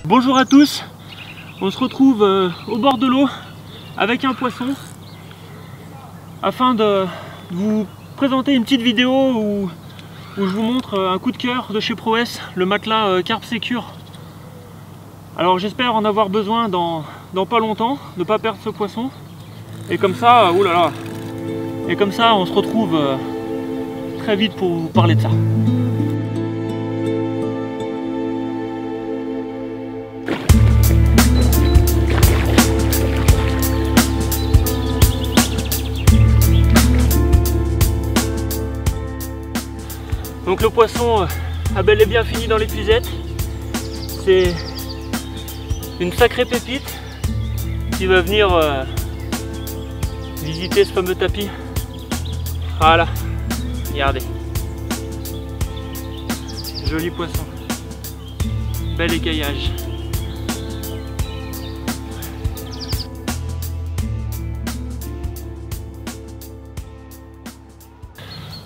Bonjour à tous, on se retrouve au bord de l'eau avec un poisson afin de vous présenter une petite vidéo où je vous montre un coup de cœur de chez Prowess, le matelas Carp Secure. Alors j'espère en avoir besoin dans pas longtemps, ne pas perdre ce poisson. Et comme ça, oulala, et comme ça on se retrouve très vite pour vous parler de ça. Donc le poisson a bel et bien fini dans l'épuisette. C'est une sacrée pépite qui va venir visiter ce fameux tapis. Voilà, regardez. Joli poisson. Bel écaillage.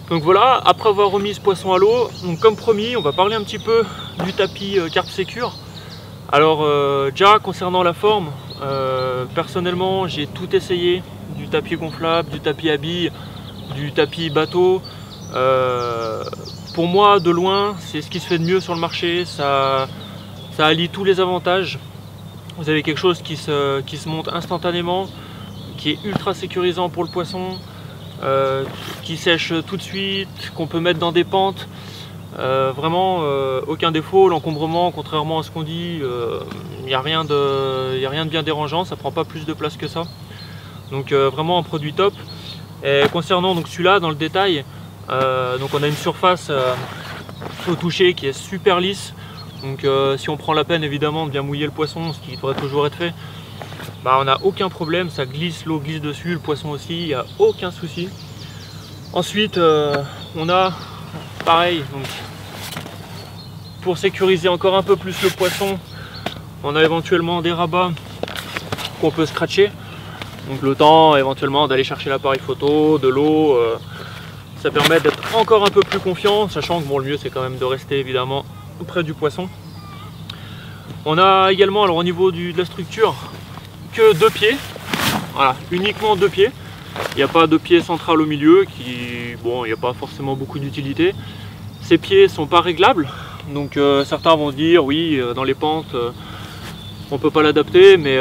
Donc voilà, après avoir remis ce poisson à l'eau, comme promis, on va parler un petit peu du tapis Carp Secure. Alors déjà concernant la forme, personnellement j'ai tout essayé, du tapis gonflable, du tapis à billes, du tapis bateau. Pour moi de loin c'est ce qui se fait de mieux sur le marché, ça allie tous les avantages. Vous avez quelque chose qui se monte instantanément, qui est ultra sécurisant pour le poisson. Qui sèche tout de suite, qu'on peut mettre dans des pentes, vraiment aucun défaut. L'encombrement, contrairement à ce qu'on dit, il n'y a rien de bien dérangeant, ça prend pas plus de place que ça, donc vraiment un produit top. Et concernant donc celui-là dans le détail, donc on a une surface au toucher qui est super lisse, donc si on prend la peine évidemment de bien mouiller le poisson, ce qui devrait toujours être fait, on n'a aucun problème, ça glisse, l'eau glisse dessus, le poisson aussi, il n'y a aucun souci. Ensuite, on a pareil, donc, pour sécuriser encore un peu plus le poisson, on a éventuellement des rabats qu'on peut scratcher. Donc le temps éventuellement d'aller chercher l'appareil photo, de l'eau, ça permet d'être encore un peu plus confiant, sachant que bon, le mieux c'est quand même de rester évidemment près du poisson. On a également, alors au niveau de la structure, que 2 pieds, voilà, uniquement 2 pieds. Il n'y a pas de pied central au milieu, bon, il n'y a pas forcément beaucoup d'utilité. Ces pieds sont pas réglables, donc certains vont se dire oui, dans les pentes on peut pas l'adapter, mais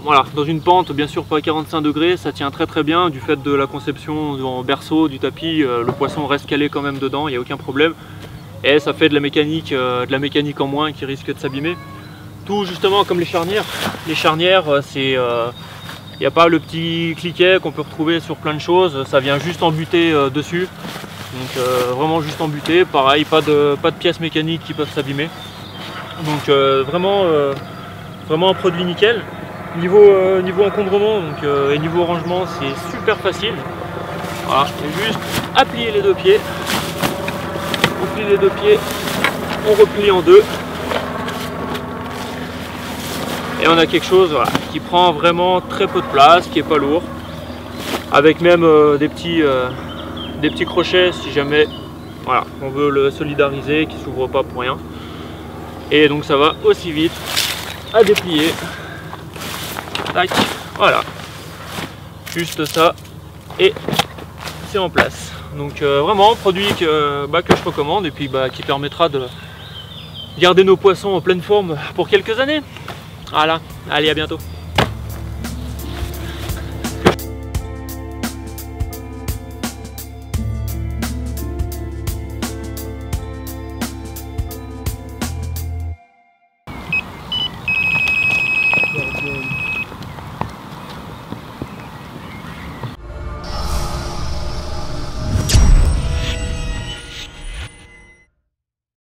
voilà, dans une pente bien sûr pas à 45 degrés, ça tient très très bien. Du fait de la conception en berceau du tapis, le poisson reste calé quand même dedans, il n'y a aucun problème, et ça fait de la mécanique en moins qui risque de s'abîmer. Tout justement comme les charnières. Les charnières, c'est il n'y a pas le petit cliquet qu'on peut retrouver sur plein de choses, ça vient juste embuter dessus. Donc vraiment juste embuter, pareil, pas de pièces mécaniques qui peuvent s'abîmer. Donc vraiment un produit nickel. Niveau encombrement et niveau rangement, c'est super facile. Voilà, c'est juste à plier les 2 pieds. On plie les 2 pieds, on replie en 2. Et on a quelque chose, voilà, qui prend vraiment très peu de place, qui est pas lourd, avec même des petits crochets si jamais voilà, on veut le solidariser, qui s'ouvre pas pour rien. Et donc ça va aussi vite à déplier. Tac, voilà, juste ça et c'est en place. Donc vraiment un produit que je recommande et puis qui permettra de garder nos poissons en pleine forme pour quelques années. Voilà, allez, à bientôt.